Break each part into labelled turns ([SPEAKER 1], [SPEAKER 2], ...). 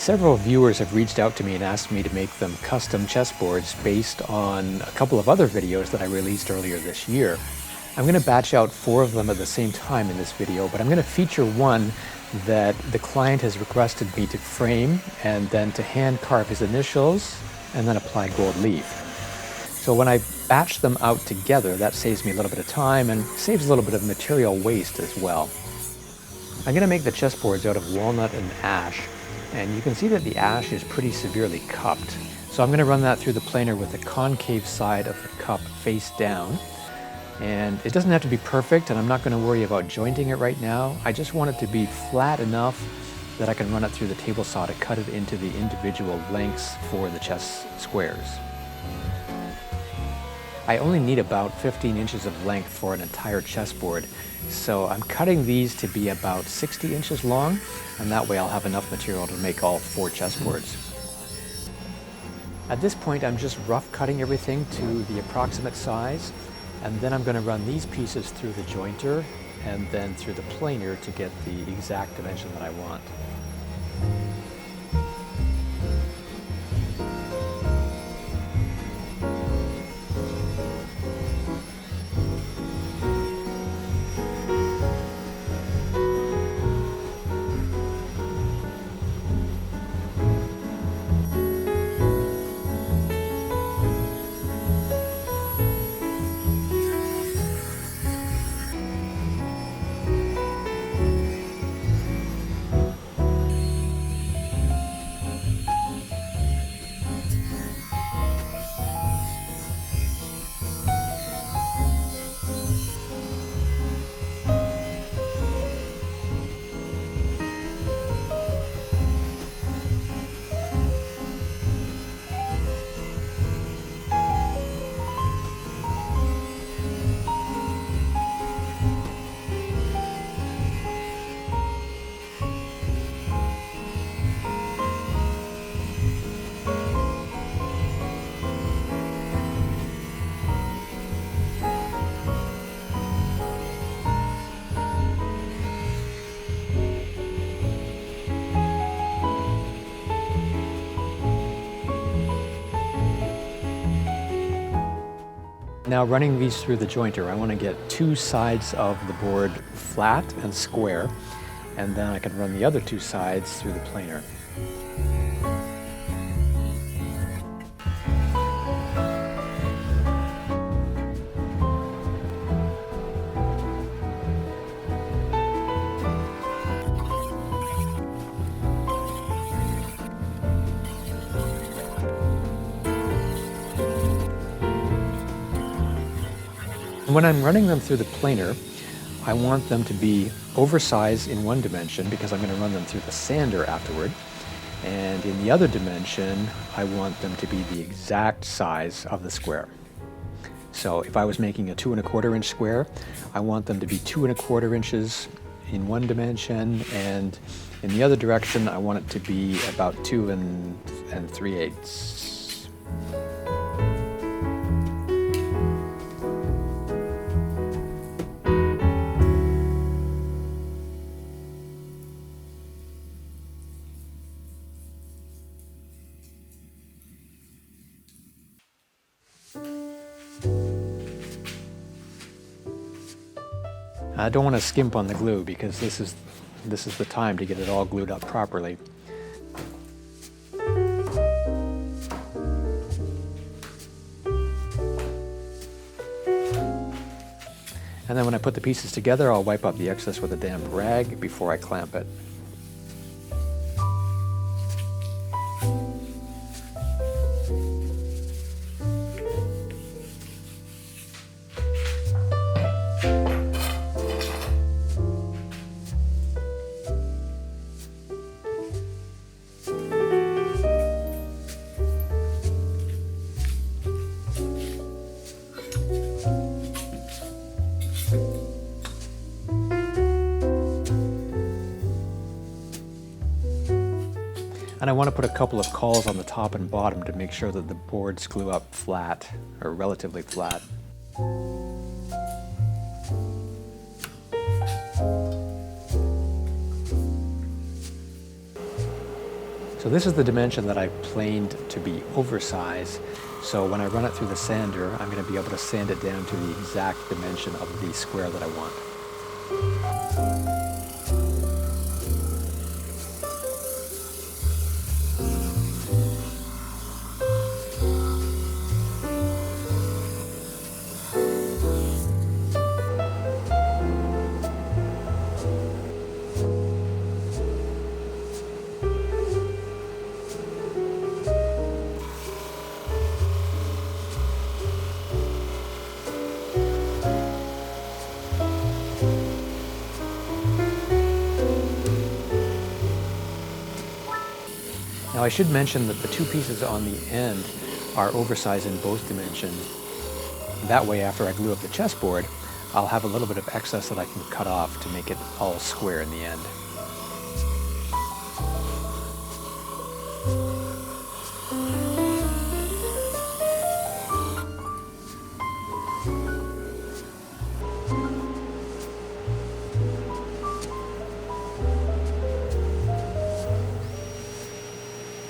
[SPEAKER 1] Several viewers have reached out to me and asked me to make them custom chessboards based on a couple of other videos that I released earlier this year. I'm going to batch out 4 of them at the same time in this video, but I'm going to feature one that the client has requested me to frame and then to hand carve his initials and then apply gold leaf. So when I batch them out together, that saves me a little bit of time and saves a little bit of material waste as well. I'm going to make the chessboards out of walnut and ash, and you can see that the ash is pretty severely cupped. So I'm going to run that through the planer with the concave side of the cup face down. And it doesn't have to be perfect, and I'm not going to worry about jointing it right now. I just want it to be flat enough that I can run it through the table saw to cut it into the individual lengths for the chess squares. I only need about 15 inches of length for an entire chessboard, so I'm cutting these to be about 60 inches long, and that way I'll have enough material to make all 4 chessboards. At this point, I'm just rough cutting everything to the approximate size, and then I'm going to run these pieces through the jointer and then through the planer to get the exact dimension that I want. Now running these through the jointer, I want to get 2 sides of the board flat and square, and then I can run the other 2 sides through the planer. When I'm running them through the planer, I want them to be oversized in one dimension because I'm going to run them through the sander afterward. And in the other dimension, I want them to be the exact size of the square. So if I was making a 2 1/4 inch square, I want them to be 2 1/4 inches in one dimension, and in the other direction, I want it to be about 2 3/8. I don't want to skimp on the glue because this is the time to get it all glued up properly. And then when I put the pieces together, I'll wipe up the excess with a damp rag before I clamp it. And I want to put a couple of cauls on the top and bottom to make sure that the boards glue up flat, or relatively flat. So So this is the dimension that I planed to be oversized. So when I run it through the sander, I'm going to be able to sand it down to the exact dimension of the square that I want. Now I should mention that the two pieces on the end are oversized in both dimensions. That way, after I glue up the chessboard, I'll have a little bit of excess that I can cut off to make it all square in the end.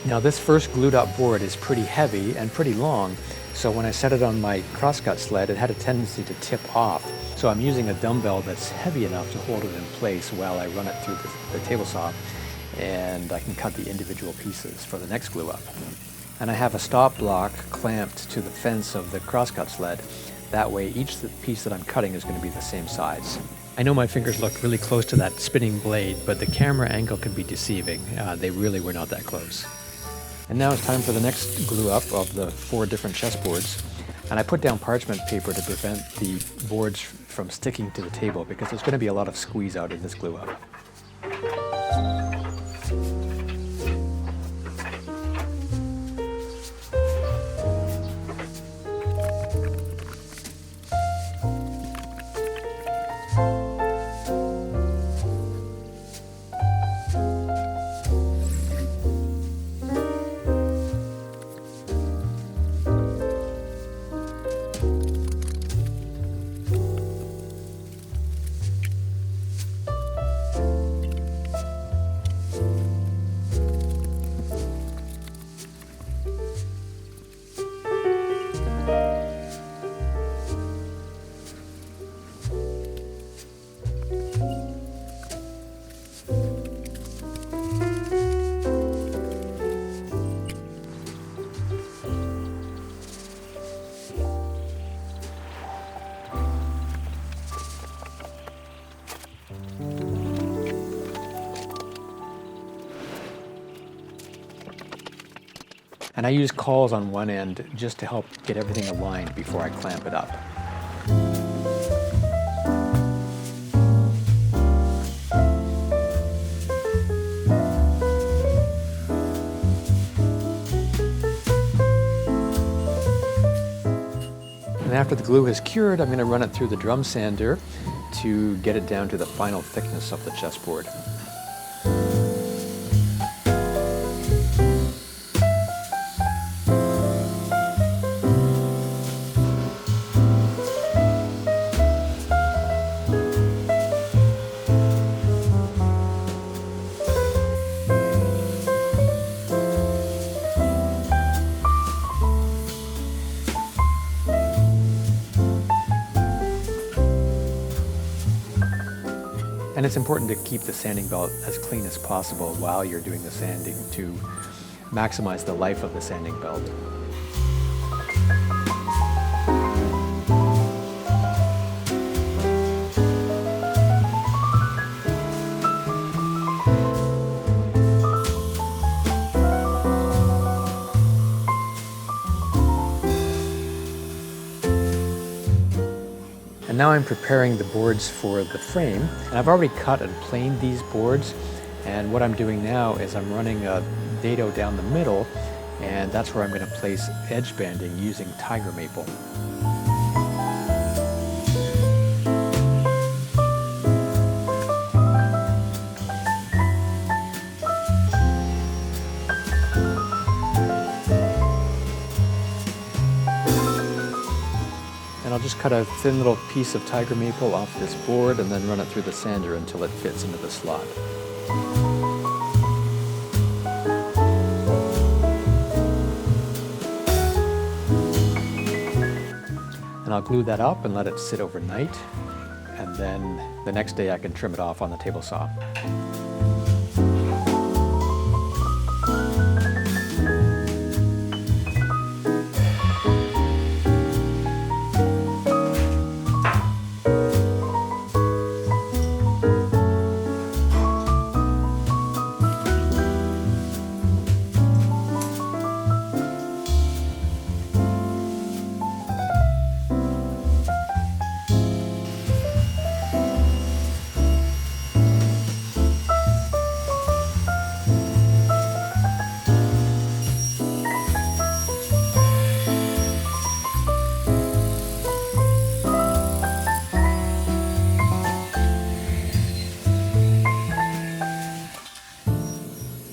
[SPEAKER 1] Now this first glued up board is pretty heavy and pretty long, so when I set it on my crosscut sled, it had a tendency to tip off. So I'm using a dumbbell that's heavy enough to hold it in place while I run it through the table saw, and I can cut the individual pieces for the next glue up. And I have a stop block clamped to the fence of the crosscut sled. That way each piece that I'm cutting is going to be the same size. I know my fingers look really close to that spinning blade, but the camera angle can be deceiving. They really were not that close. And now it's time for the next glue up of the 4 different chessboards. And I put down parchment paper to prevent the boards from sticking to the table because there's going to be a lot of squeeze out in this glue up. And I use cawls on one end just to help get everything aligned before I clamp it up. And after the glue has cured, I'm going to run it through the drum sander to get it down to the final thickness of the chessboard. And it's important to keep the sanding belt as clean as possible while you're doing the sanding to maximize the life of the sanding belt. And now I'm preparing the boards for the frame. And I've already cut and planed these boards. And what I'm doing now is I'm running a dado down the middle, and that's where I'm going to place edge banding using tiger maple. And I'll just cut a thin little piece of tiger maple off this board and then run it through the sander until it fits into the slot. I'll glue that up and let it sit overnight, and then the next day I can trim it off on the table saw.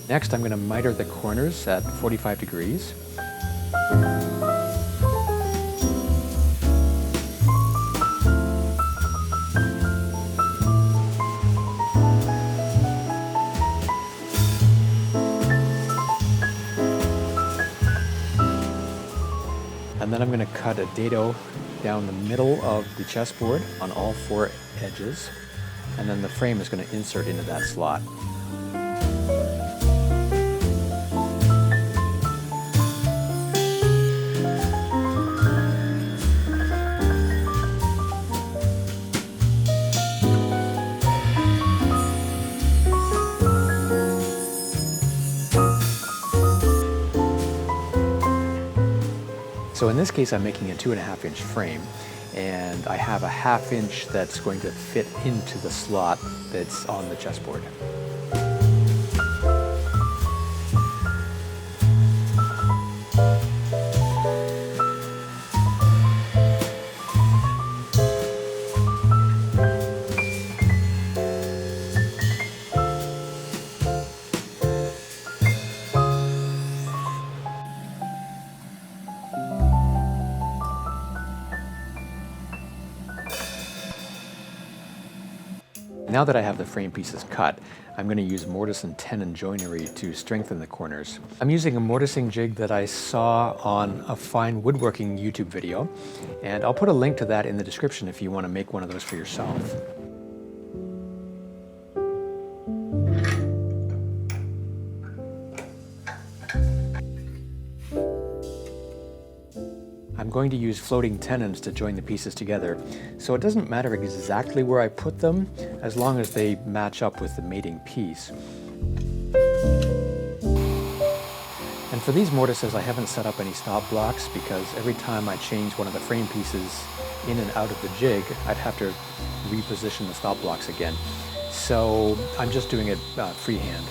[SPEAKER 1] Next, I'm going to miter the corners at 45 degrees. And then I'm going to cut a dado down the middle of the chessboard on all 4 edges, and then the frame is going to insert into that slot. So in this case, I'm making a 2.5 inch frame, and I have a 1/2 inch that's going to fit into the slot that's on the chessboard. Now that I have the frame pieces cut, I'm going to use mortise and tenon joinery to strengthen the corners. I'm using a mortising jig that I saw on a fine woodworking YouTube video, and I'll put a link to that in the description if you want to make one of those for yourself. I'm going to use floating tenons to join the pieces together, so it doesn't matter exactly where I put them, as long as they match up with the mating piece. And for these mortises, I haven't set up any stop blocks, because every time I change one of the frame pieces in and out of the jig, I'd have to reposition the stop blocks again. So I'm just doing it freehand.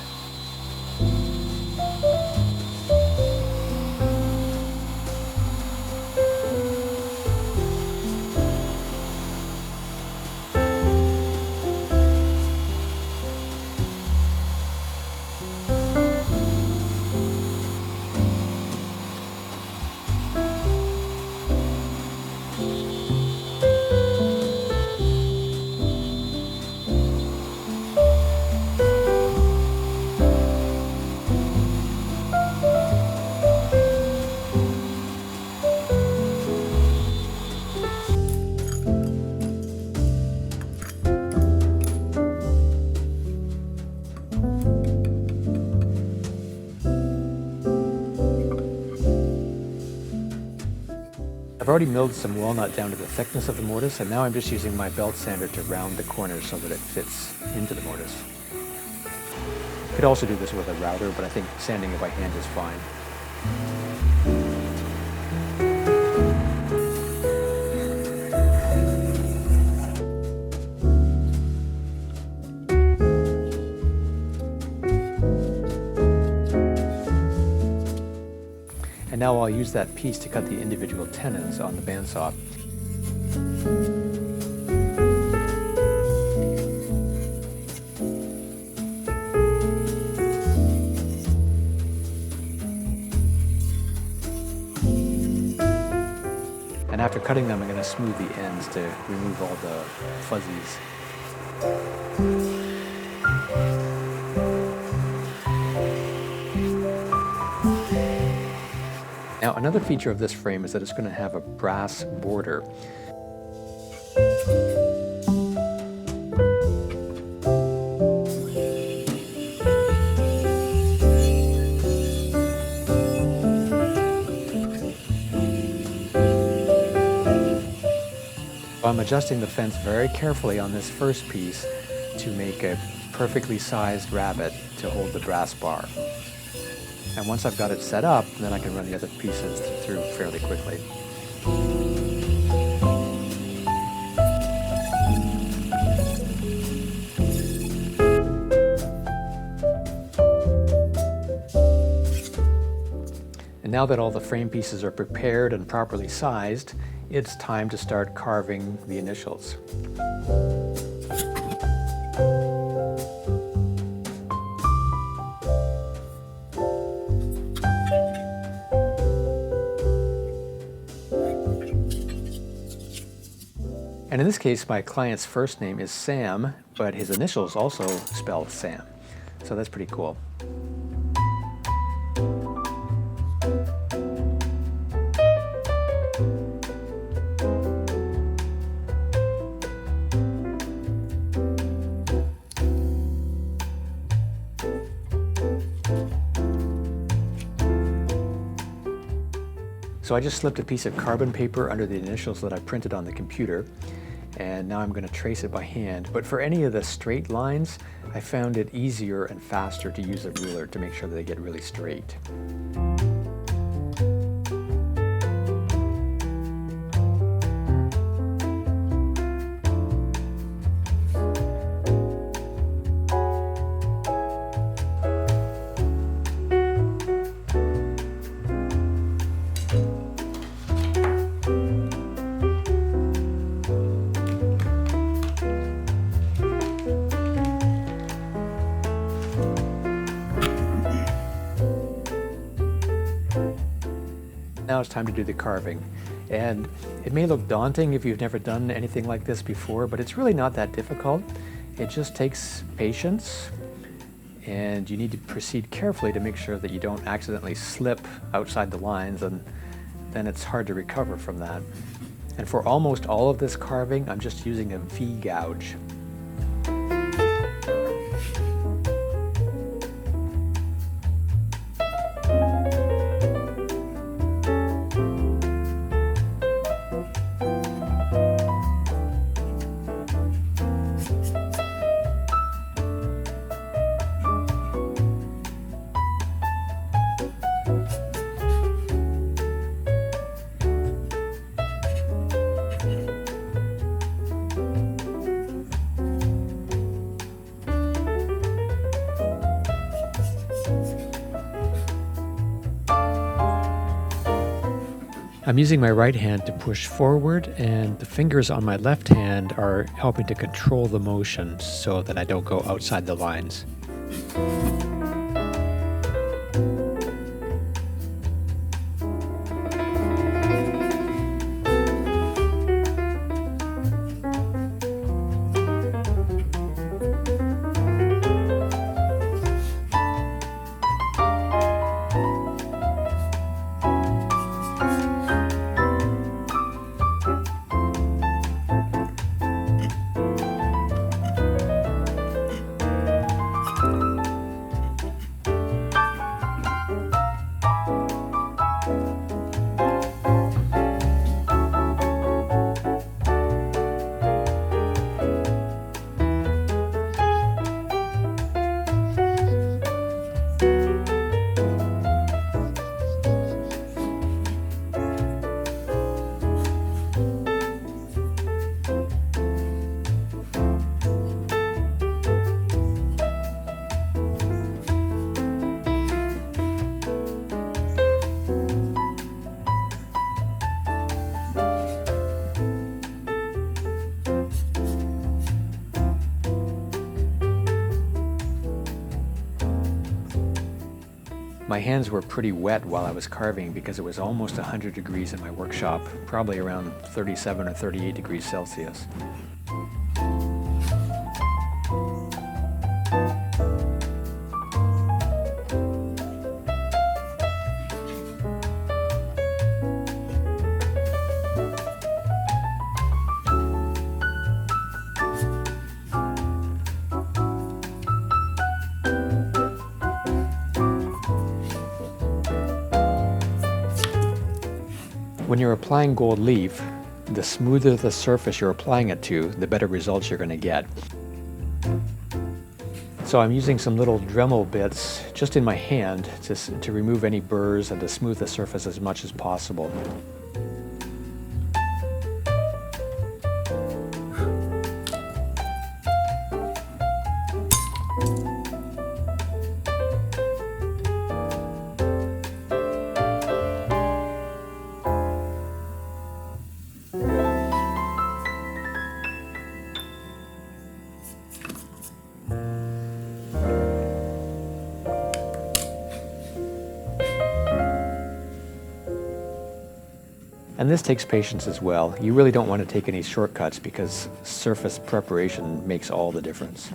[SPEAKER 1] I've already milled some walnut down to the thickness of the mortise, and now I'm just using my belt sander to round the corners so that it fits into the mortise. You could also do this with a router, but I think sanding it by hand is fine. And now I'll use that piece to cut the individual tenons on the bandsaw. And after cutting them, I'm going to smooth the ends to remove all the fuzzies. Now, another feature of this frame is that it's going to have a brass border. I'm adjusting the fence very carefully on this first piece to make a perfectly sized rabbet to hold the brass bar. And once I've got it set up, then I can run the other pieces through fairly quickly. And now that all the frame pieces are prepared and properly sized, it's time to start carving the initials. And in this case, my client's first name is Sam, but his initials also spell Sam. So that's pretty cool. So I just slipped a piece of carbon paper under the initials that I printed on the computer, and now I'm going to trace it by hand. But for any of the straight lines, I found it easier and faster to use a ruler to make sure that they get really straight. Now it's time to do the carving. And it may look daunting if you've never done anything like this before, but it's really not that difficult. It just takes patience, and you need to proceed carefully to make sure that you don't accidentally slip outside the lines, and then it's hard to recover from that. And for almost all of this carving, I'm just using a V gouge. I'm using my right hand to push forward, and the fingers on my left hand are helping to control the motion so that I don't go outside the lines. My hands were pretty wet while I was carving because it was almost 100 degrees in my workshop, probably around 37 or 38 degrees Celsius. When you're applying gold leaf, the smoother the surface you're applying it to, the better results you're going to get. So I'm using some little Dremel bits just in my hand to remove any burrs and to smooth the surface as much as possible. And this takes patience as well. You really don't want to take any shortcuts because surface preparation makes all the difference.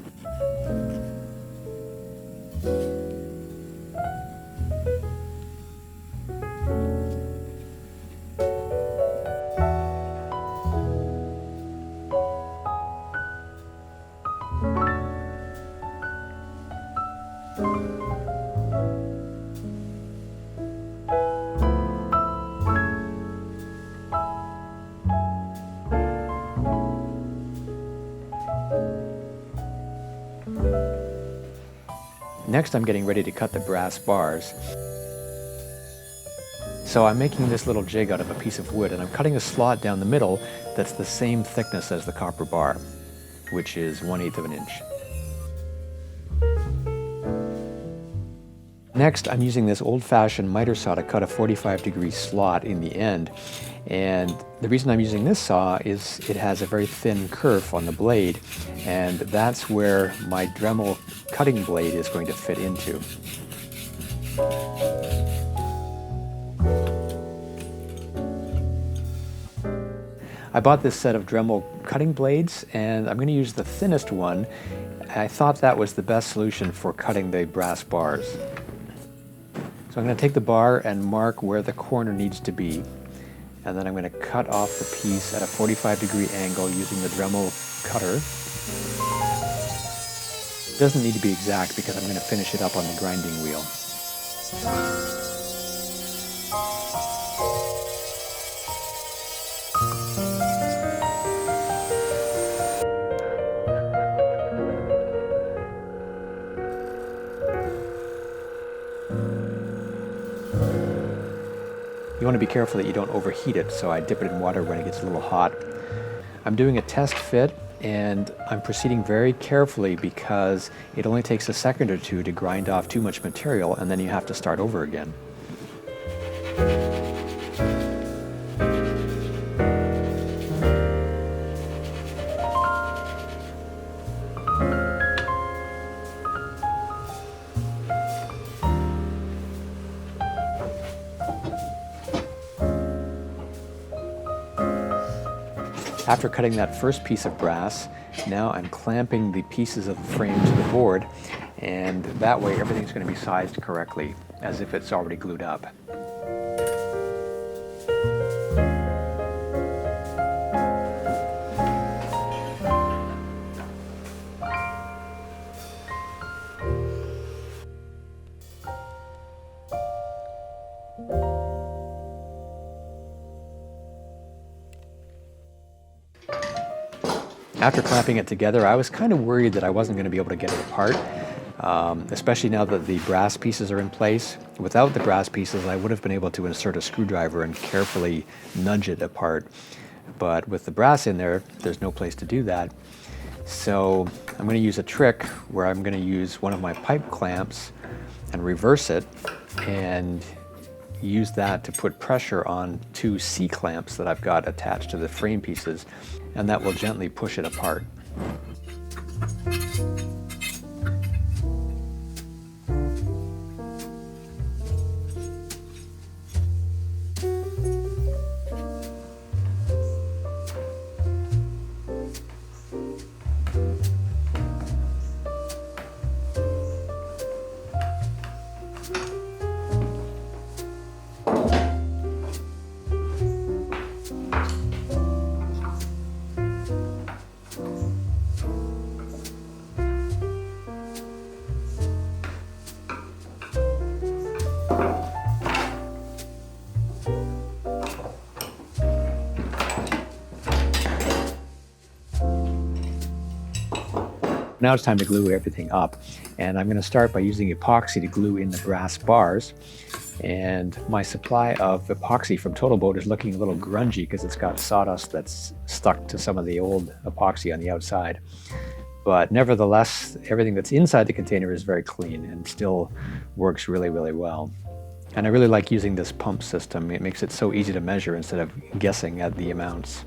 [SPEAKER 1] Next, I'm getting ready to cut the brass bars. So I'm making this little jig out of a piece of wood, and I'm cutting a slot down the middle that's the same thickness as the copper bar, which is 1/8 of an inch. Next, I'm using this old-fashioned miter saw to cut a 45-degree slot in the end. And the reason I'm using this saw is it has a very thin kerf on the blade, and that's where my Dremel cutting blade is going to fit into. I bought this set of Dremel cutting blades, and I'm going to use the thinnest one. I thought that was the best solution for cutting the brass bars. So I'm going to take the bar and mark where the corner needs to be. And then I'm going to cut off the piece at a 45-degree angle using the Dremel cutter. It doesn't need to be exact because I'm going to finish it up on the grinding wheel. You want to be careful that you don't overheat it, so I dip it in water when it gets a little hot. I'm doing a test fit, and I'm proceeding very carefully because it only takes a second or two to grind off too much material, and then you have to start over again. After cutting that first piece of brass, now I'm clamping the pieces of the frame to the board, and that way everything's going to be sized correctly, as if it's already glued up. After clamping it together, I was kind of worried that I wasn't going to be able to get it apart, especially now that the brass pieces are in place. Without the brass pieces, I would have been able to insert a screwdriver and carefully nudge it apart. But with the brass in there, there's no place to do that. So I'm going to use a trick where I'm going to use one of my pipe clamps and reverse it and use that to put pressure on two C-clamps that I've got attached to the frame pieces, and that will gently push it apart. Now it's time to glue everything up, and I'm going to start by using epoxy to glue in the brass bars. And my supply of epoxy from Total Boat is looking a little grungy because it's got sawdust that's stuck to some of the old epoxy on the outside. But nevertheless, everything that's inside the container is very clean and still works really, really well. And I really like using this pump system. It makes it so easy to measure instead of guessing at the amounts.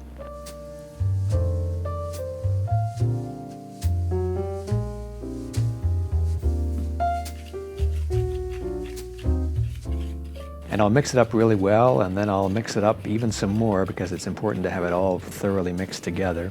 [SPEAKER 1] And I'll mix it up really well, and then I'll mix it up even some more because it's important to have it all thoroughly mixed together.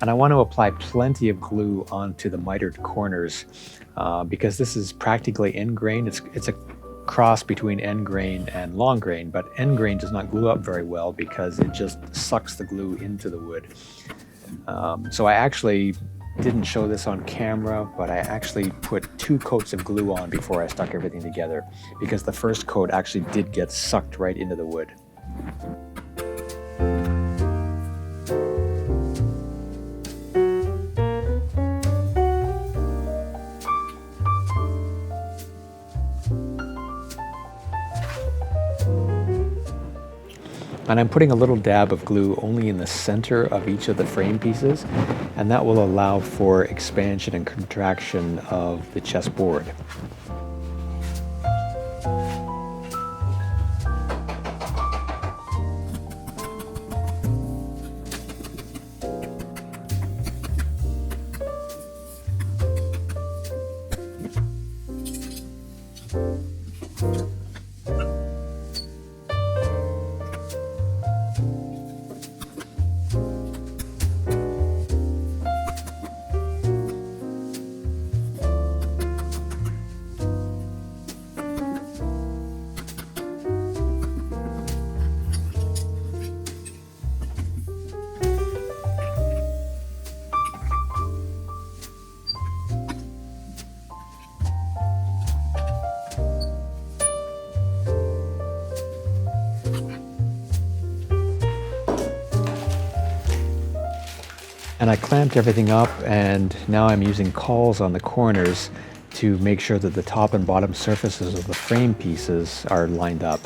[SPEAKER 1] And I want to apply plenty of glue onto the mitered corners because this is practically end grain. It's a cross between end grain and long grain, but end grain does not glue up very well because it just sucks the glue into the wood. So I actually didn't show this on camera, but I actually put 2 coats of glue on before I stuck everything together because the first coat actually did get sucked right into the wood. And I'm putting a little dab of glue only in the center of each of the frame pieces, and that will allow for expansion and contraction of the chessboard. And I clamped everything up, and now I'm using cawls on the corners to make sure that the top and bottom surfaces of the frame pieces are lined up.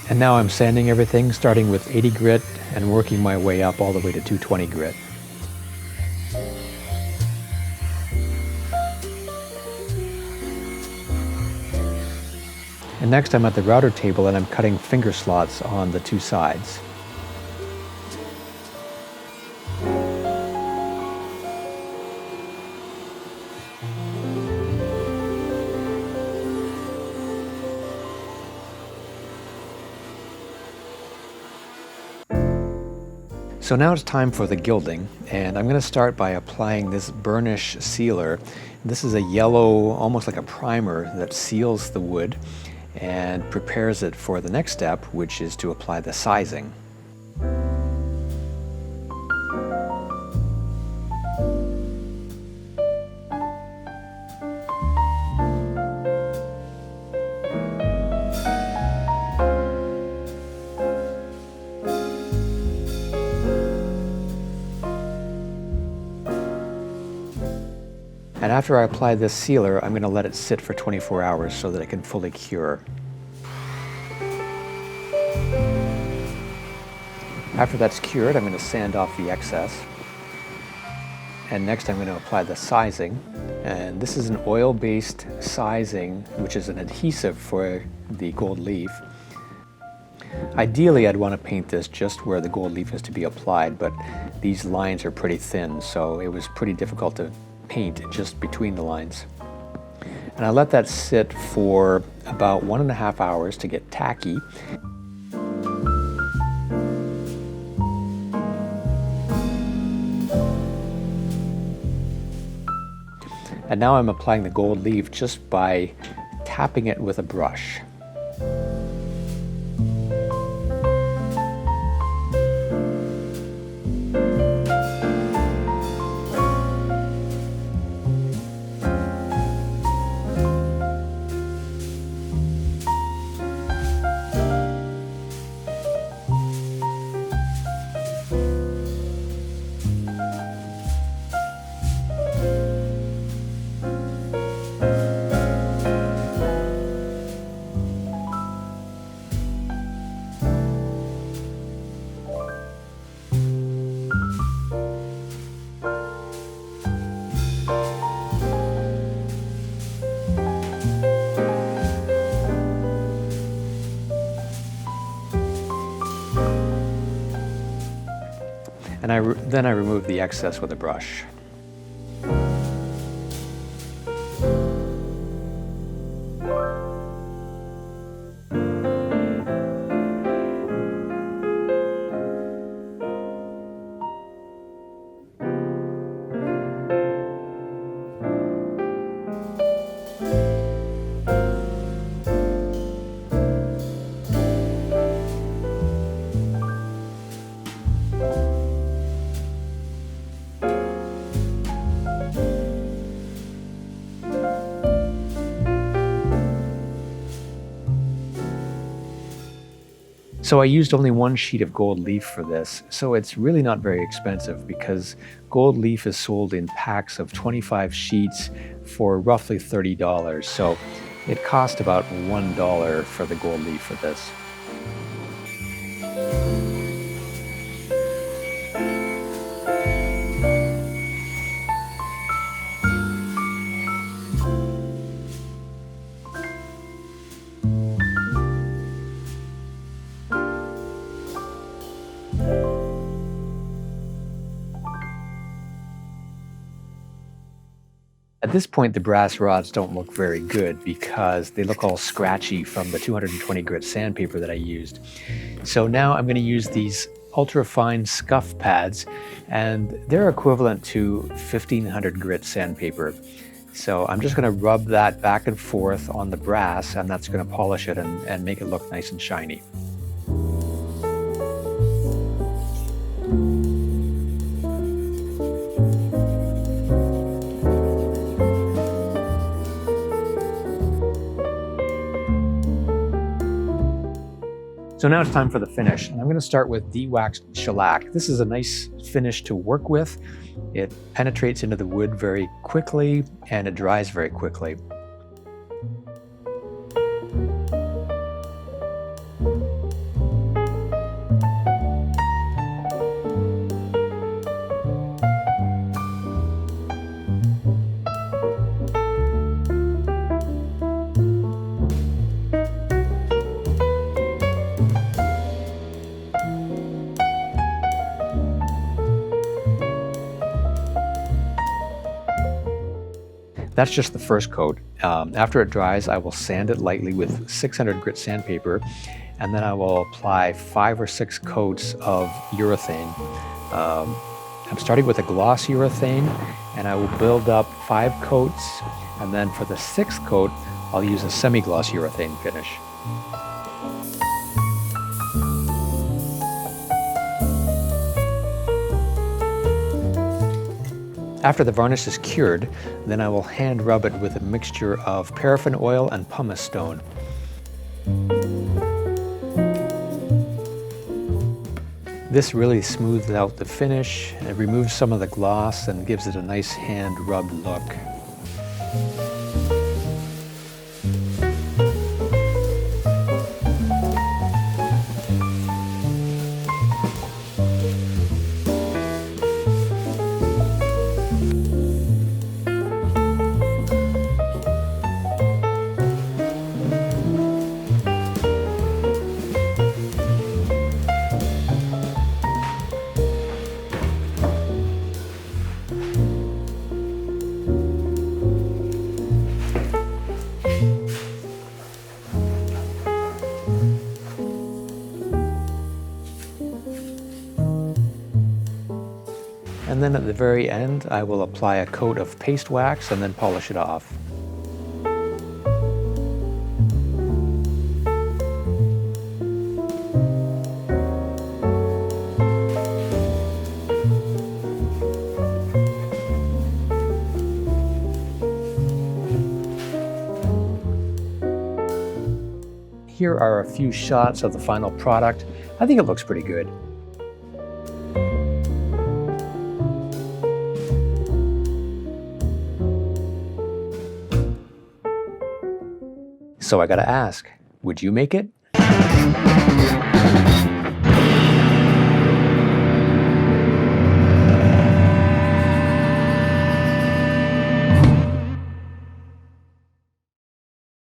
[SPEAKER 1] And now I'm sanding everything, starting with 80 grit and working my way up all the way to 220 grit. And next I'm at the router table and I'm cutting finger slots on the 2 sides. So now it's time for the gilding, and I'm going to start by applying this burnish sealer. This is a yellow, almost like a primer, that seals the wood and prepares it for the next step, which is to apply the sizing. And after I apply this sealer, I'm going to let it sit for 24 hours so that it can fully cure. After that's cured, I'm going to sand off the excess. And next I'm going to apply the sizing. And this is an oil-based sizing, which is an adhesive for the gold leaf. Ideally, I'd want to paint this just where the gold leaf is to be applied, but these lines are pretty thin, so it was pretty difficult to paint just between the lines. And I let that sit for about 1.5 hours to get tacky. And now I'm applying the gold leaf just by tapping it with a brush. And then I remove the excess with a brush. So I used only one sheet of gold leaf for this, so it's really not very expensive because gold leaf is sold in packs of 25 sheets for roughly $30. So it cost about $1 for the gold leaf for this. At this point, the brass rods don't look very good because they look all scratchy from the 220 grit sandpaper that I used. So now I'm going to use these ultra fine scuff pads, and they're equivalent to 1500 grit sandpaper. So I'm just going to rub that back and forth on the brass, and that's going to polish it and make it look nice and shiny. So now it's time for the finish, and I'm going to start with de-waxed shellac. This is a nice finish to work with. It penetrates into the wood very quickly, and it dries very quickly. That's just the first coat. After it dries, I will sand it lightly with 600 grit sandpaper, and then I will apply 5 or 6 coats of urethane. I'm starting with a gloss urethane, and I will build up 5 coats, and then for the 6th coat, I'll use a semi-gloss urethane finish. After the varnish is cured, then I will hand rub it with a mixture of paraffin oil and pumice stone. This really smooths out the finish, it removes some of the gloss and gives it a nice hand rubbed look. And then at the very end, I will apply a coat of paste wax and then polish it off. Here are a few shots of the final product. I think it looks pretty good. So I gotta ask, would you make it?